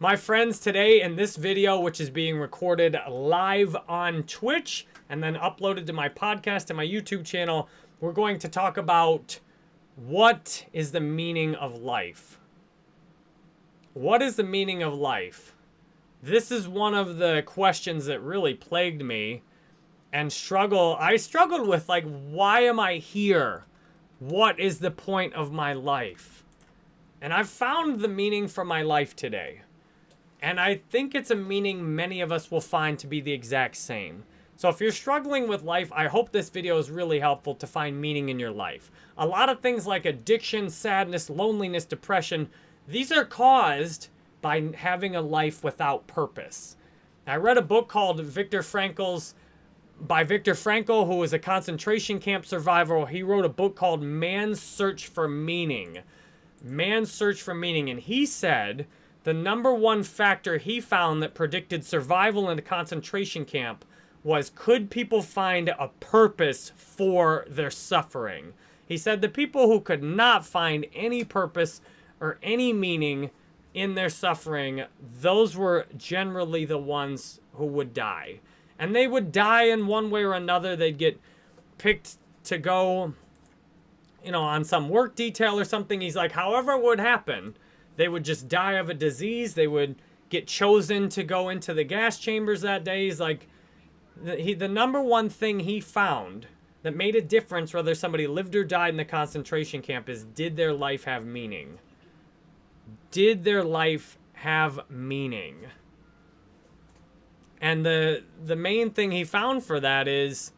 My friends, today in this video, which is being recorded live on Twitch and then uploaded to my podcast and my YouTube channel, we're going to talk about what is the meaning of life. What is the meaning of life? This is one of the questions that really plagued me and I struggled with, like, why am I here? What is the point of my life? And I've found the meaning for my life today. And I think it's a meaning many of us will find to be the exact same. So if you're struggling with life, I hope this video is really helpful to find meaning in your life. A lot of things like addiction, sadness, loneliness, depression, these are caused by having a life without purpose. I read a book called by Viktor Frankl, who was a concentration camp survivor. He wrote a book called Man's Search for Meaning. Man's Search for Meaning. And he said the number one factor he found that predicted survival in a concentration camp was, could people find a purpose for their suffering? He said the people who could not find any purpose or any meaning in their suffering, those were generally the ones who would die. And they would die in one way or another. They'd get picked to go, on some work detail or something. He's like, however it would happen, they would just die of a disease. They would get chosen to go into the gas chambers that day. He's like, the number one thing he found that made a difference whether somebody lived or died in the concentration camp is, did their life have meaning? Did their life have meaning? And the main thing he found for that is,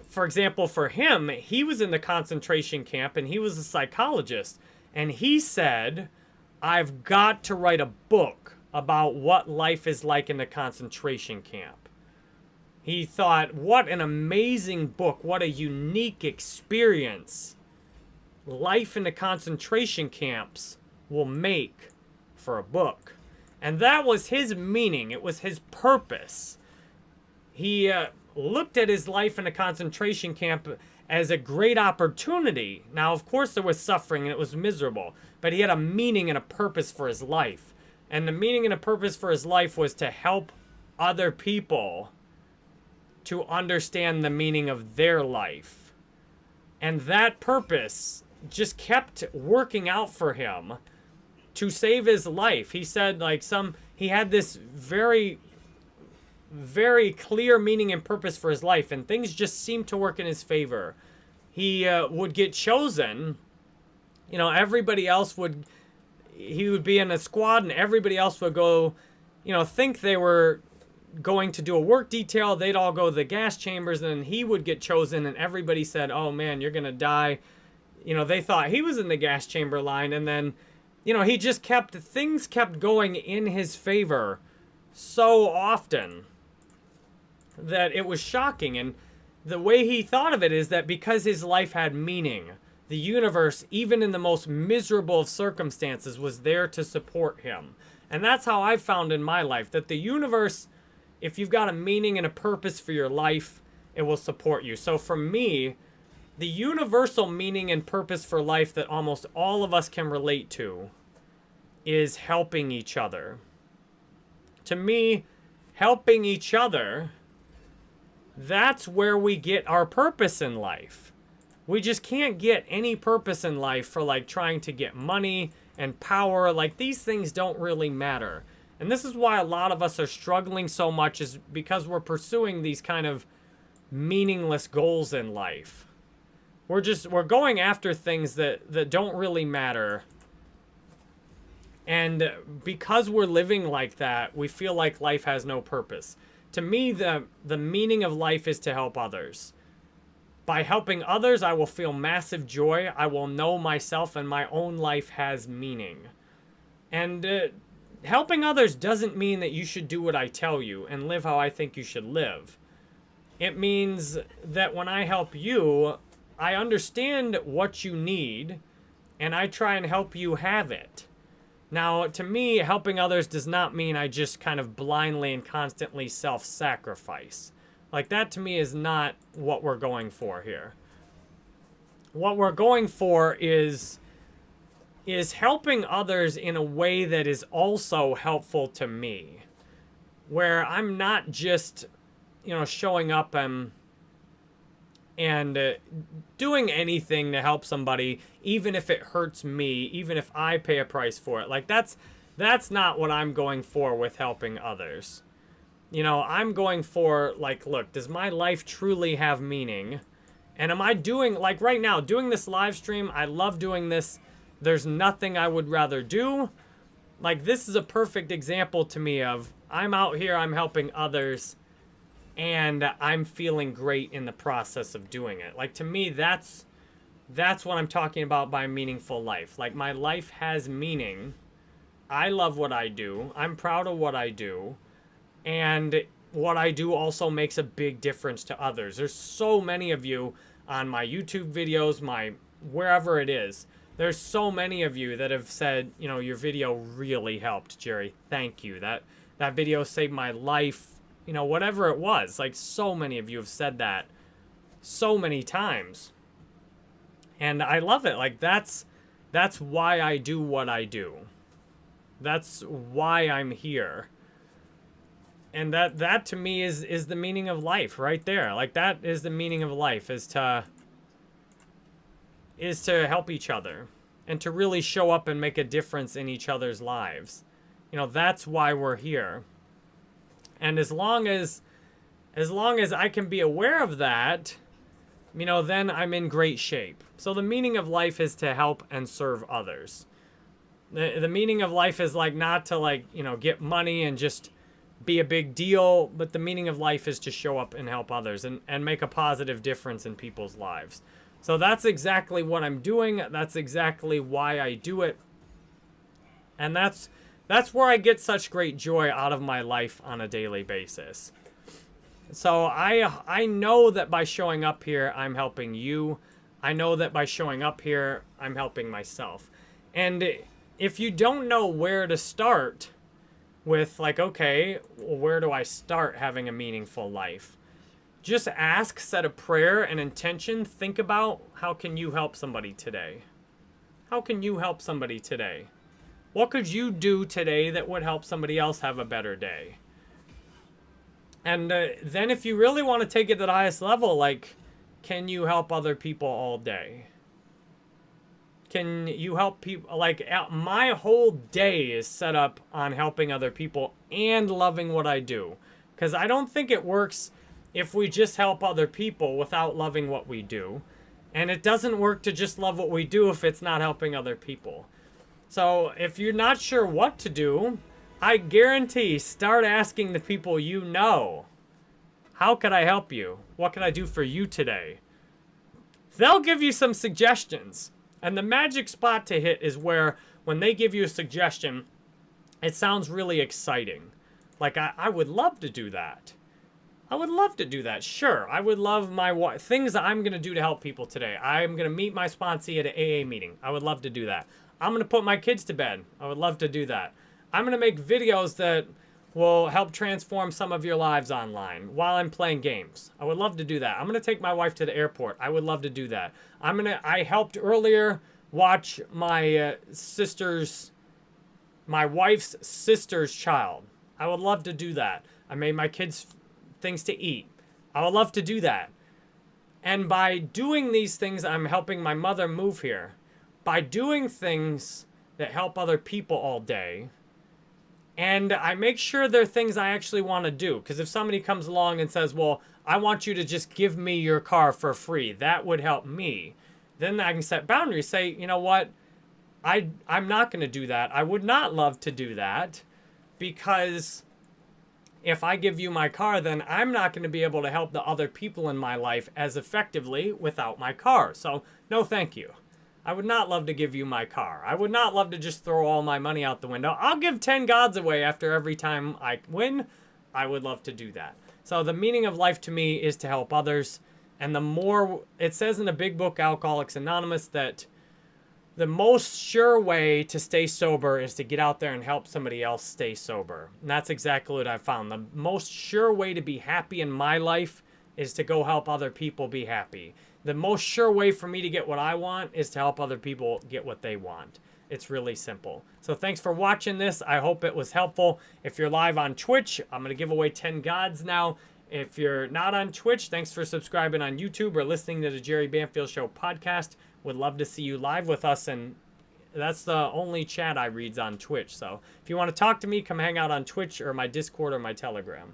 for example, for him, he was in the concentration camp and he was a psychologist. And he said, I've got to write a book about what life is like in the concentration camp. He thought, what an amazing book. What a unique experience life in the concentration camps will make for a book. And that was his meaning. It was his purpose. He looked at his life in a concentration camp as a great opportunity. Now, of course, there was suffering and it was miserable, but he had a meaning and a purpose for his life. And the meaning and a purpose for his life was to help other people to understand the meaning of their life. And that purpose just kept working out for him to save his life. He said, he had this very, very clear meaning and purpose for his life, and things just seemed to work in his favor. He would get chosen. Everybody else he would be in a squad, and everybody else would go, think they were going to do a work detail. They'd all go to the gas chambers, and then he would get chosen, and everybody said, oh man, you're gonna die. They thought he was in the gas chamber line, and then he just things kept going in his favor so often that it was shocking. And the way he thought of it is that because his life had meaning, the universe, even in the most miserable of circumstances, was there to support him. And that's how I've found in my life, that the universe, if you've got a meaning and a purpose for your life, it will support you. So for me, the universal meaning and purpose for life that almost all of us can relate to is helping each other. To me, helping each other, that's where we get our purpose in life. We just can't get any purpose in life for trying to get money and power. These things don't really matter. And this is why a lot of us are struggling so much, is because we're pursuing these kind of meaningless goals in life. We're going after things that don't really matter. And because we're living like that, we feel like life has no purpose. To me, the meaning of life is to help others. By helping others, I will feel massive joy. I will know myself and my own life has meaning. And helping others doesn't mean that you should do what I tell you and live how I think you should live. It means that when I help you, I understand what you need, and I try and help you have it. Now, to me, helping others does not mean I just kind of blindly and constantly self-sacrifice. That, to me, is not what we're going for here. What we're going for is is helping others in a way that is also helpful to me, where I'm not just, showing up and doing anything to help somebody, even if it hurts me, even if I pay a price for it. Like that's not what I'm going for with helping others. I'm going for, like, look, does my life truly have meaning? And am I doing, like right now, doing this live stream? I love doing this. There's nothing I would rather do. Like, this is a perfect example to me of I'm out here, I'm helping others, and I'm feeling great in the process of doing it. Like, to me, that's what I'm talking about by meaningful life. Like, my life has meaning. I love what I do. I'm proud of what I do. And what I do also makes a big difference to others. There's so many of you on my YouTube videos, my wherever it is. There's so many of you that have said, your video really helped, Jerry. Thank you. That video saved my life. Whatever it was. Like, so many of you have said that so many times. And I love it. Like, that's why I do what I do. That's why I'm here. And that to me is the meaning of life right there. Like, that is the meaning of life, is to help each other and to really show up and make a difference in each other's lives. That's why we're here. And as long as I can be aware of that, then I'm in great shape. So the meaning of life is to help and serve others. The meaning of life is, like, not to, get money and just be a big deal, but the meaning of life is to show up and help others and make a positive difference in people's lives. So that's exactly what I'm doing. That's exactly why I do it. And that's where I get such great joy out of my life on a daily basis. So I know that by showing up here, I'm helping you. I know that by showing up here, I'm helping myself. And if you don't know where to start with, like, okay, well, where do I start having a meaningful life? Just ask, set a prayer, an intention. Think about, how can you help somebody today? How can you help somebody today? What could you do today that would help somebody else have a better day? And then if you really want to take it to the highest level, like, can you help other people all day? Can you help people? Like, my whole day is set up on helping other people and loving what I do. Because I don't think it works if we just help other people without loving what we do. And it doesn't work to just love what we do if it's not helping other people. So if you're not sure what to do, I guarantee, start asking the people you know. How could I help you? What can I do for you today? They'll give you some suggestions. And the magic spot to hit is where, when they give you a suggestion, it sounds really exciting. Like, I would love to do that. I would love to do that. Sure, I would love things that I'm going to do to help people today. I'm going to meet my sponsee at an AA meeting. I would love to do that. I'm going to put my kids to bed. I would love to do that. I'm going to make videos that will help transform some of your lives online while I'm playing games. I would love to do that. I'm going to take my wife to the airport. I would love to do that. I helped earlier watch my wife's sister's child. I would love to do that. I made my kids things to eat. I would love to do that. And by doing these things, I'm helping my mother move here. By doing things that help other people all day, and I make sure they're things I actually want to do. Because if somebody comes along and says, well, I want you to just give me your car for free, that would help me. Then I can set boundaries. Say, you know what? I'm not going to do that. I would not love to do that. Because if I give you my car, then I'm not going to be able to help the other people in my life as effectively without my car. So, no thank you. I would not love to give you my car. I would not love to just throw all my money out the window. I'll give 10 gods away after every time I win. I would love to do that. So the meaning of life to me is to help others. And the more, it says in the big book, Alcoholics Anonymous, that the most sure way to stay sober is to get out there and help somebody else stay sober. And that's exactly what I've found. The most sure way to be happy in my life is to go help other people be happy. The most sure way for me to get what I want is to help other people get what they want. It's really simple. So thanks for watching this. I hope it was helpful. If you're live on Twitch, I'm going to give away 10 gods now. If you're not on Twitch, thanks for subscribing on YouTube or listening to the Jerry Banfield Show podcast. Would love to see you live with us, and that's the only chat I reads on Twitch. So if you want to talk to me, come hang out on Twitch or my Discord or my Telegram.